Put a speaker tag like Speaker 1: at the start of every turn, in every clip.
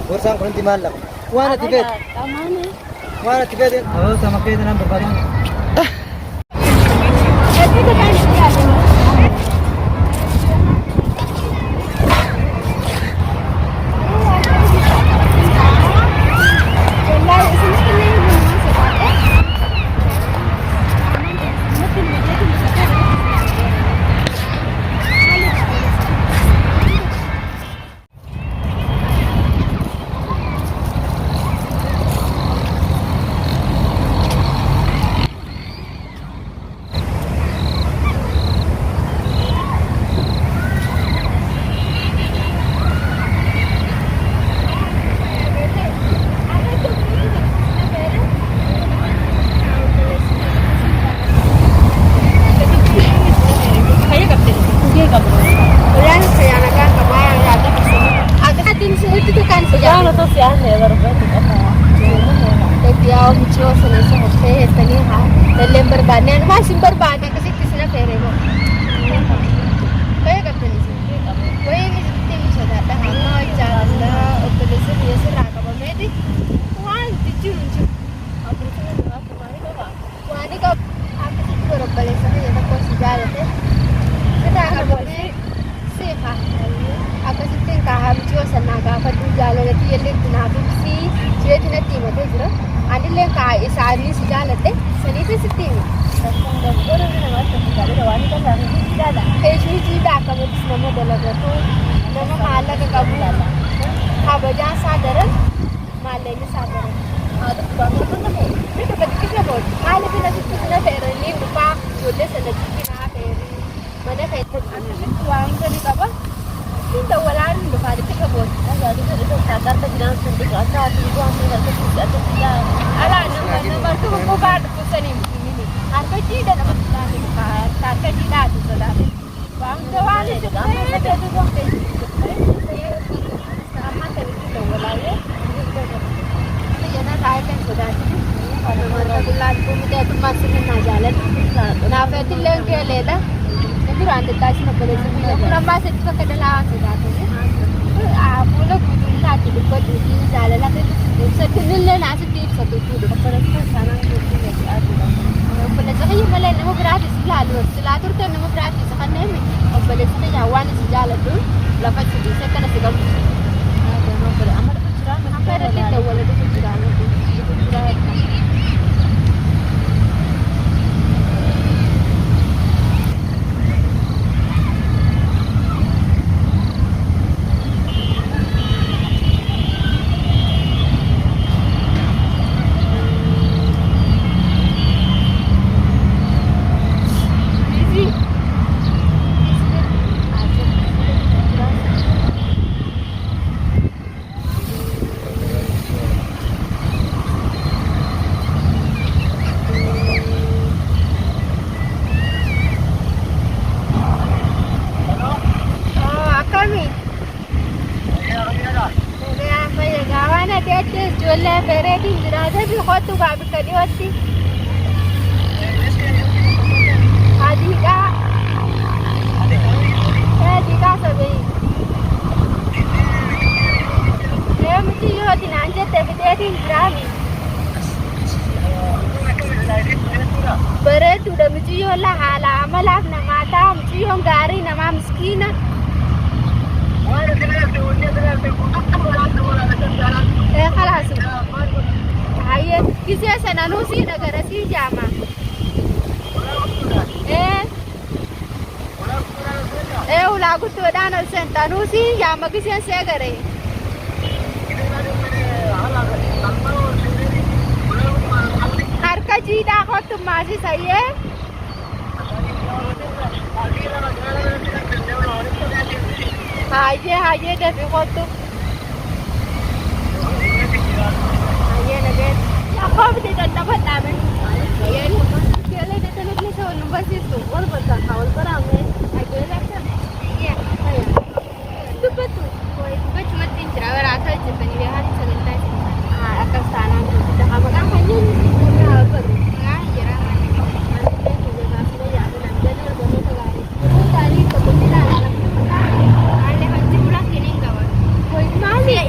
Speaker 1: Borsaan kun hindi mahal ako. Kuha na tipid.
Speaker 2: Tama na.
Speaker 1: Kuha na tipid. Oo, sama kayo na lang berbalik.
Speaker 2: Pwede ka tayo siya.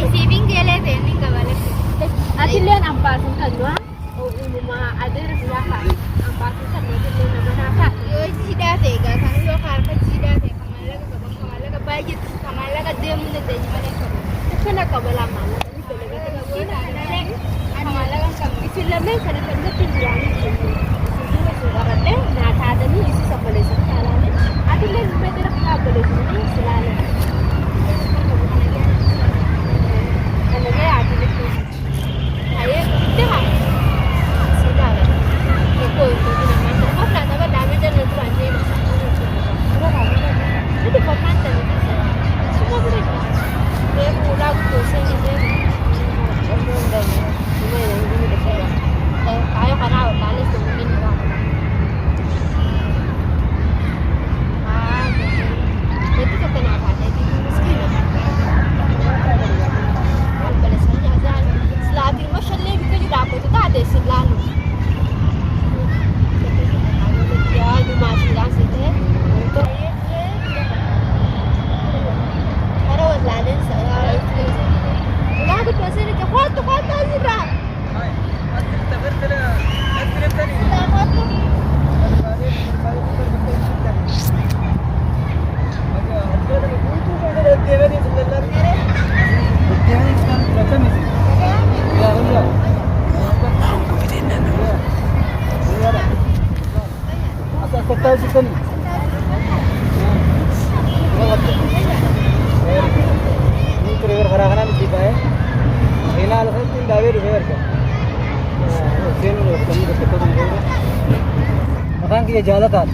Speaker 3: Receiving गेले ते
Speaker 2: baasin kan doa. Oh, umuma adeer siapa? Baasin kan doa itu nama napa? Yo jidat ega kan yo karena jidat ega kamala ka budget kamala ka dem na deji mana ka. Kana ka bala mana ni bele ka jidat ne kamala kan isillame kana kan tinjani. Sudah sudah ne na tada ni isi sabale sakala ne. Adile medera ka bale ni silale. Anaknya adile tu. Ayah, tengah. Sudah lah. Aku itu di mana? Kau nak tahu damage dan tu aje. Itu kau pantai ni. Semua boleh. Dia pulang tu sini dia. Semua dah. Semua yang ini dah siap. Kayu kana balis tu mungkin orang. Itu tu kenapa? Jadi miskin. Selagi macam ni kita juga dapat tu tak ada selalu. Ya, di masih dah situ. Untuk kalau lain saya itu. Kalau tu pasal ni kau tu sih ram.
Speaker 1: Tahu sih kan? Ini driver hara-hara ni tiba ya. Ini alat itu tidak driver kan? Sini loh, kami dapat tahu ni. Makan kita jalan tak?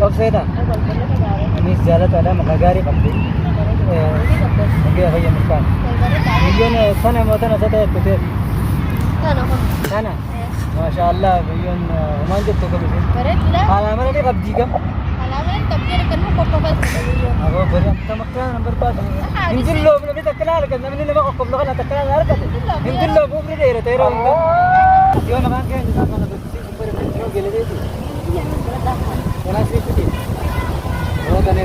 Speaker 1: Opsi tak? Ini jalan tak ada, maka gari kampi. Oke, apa yang makan? Ini ni sana mau tanah satu tu. Sana. Masya Allah, biyun manjat tu kami. Alaman ni kabji kam. Ako beri tamakkan number 5. Hinjil lo nabi takkalar kan nabi ni makok lo kan takkalar harkat. Hinjil lo bukri deh retero hinjil. Yo makan ke hinjil mana tu super metro gele deh tu. Mana sih tu? Oh kan ni.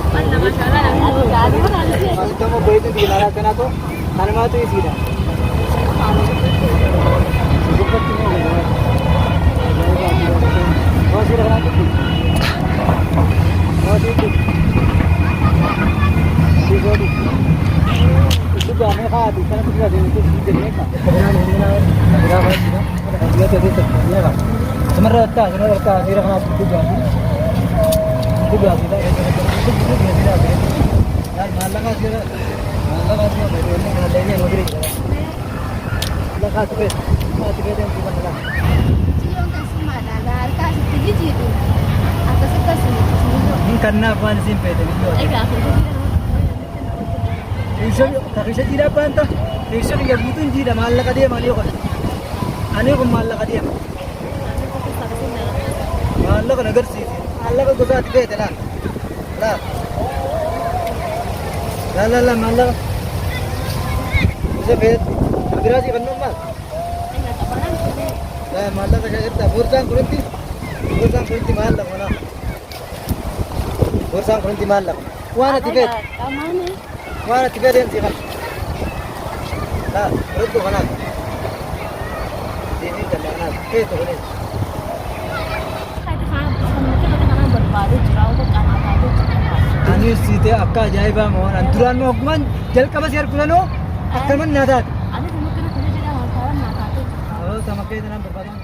Speaker 1: Allah masalah aku jadi mana sih? Masih tu mau beli tu di mana kan aku? Mana mau tu isi dah. Cukup tu ni. Oh sih dah nak tu. Oh itu. Itu jangan kah? Di sana tu ada itu jenis apa? Berapa sih? Dia tu ni apa? Semerata. Sirah nak tu jadi. Itu biasa dah. Itu biasa dah. Yaar malah kan sirah. Betul ni kalau ni negeri. Lekas tu. Mati kita yang bukan lah.
Speaker 2: Cium kasih mana? Kasih tinggi jitu. Aku suka sini.
Speaker 1: Ini karena apa ni simple tu? Takisah tidak pantah. Takisah yang butuh tidak malah kadia malio kan. Ane ko malah kadia. Malah kan agar sih. Malah ko gosat ke telah. La malah. Bisa bet. Berasi kan normal. Lah malah ka kita bursang kurenti malah mana. Bursang kurenti malah. Wana tibet.
Speaker 2: Kamane?
Speaker 1: Wana tibet yang sih kan. Lah, berut tu mana? Ini jalan ke tu ni. Ani site akka jaiba mohon anturan mo hukuman jal ka bas yar kulano akan man nadat.
Speaker 2: Ani cuma kena jadi orang masalah nak
Speaker 1: Oh sama kayak dengan berbadan.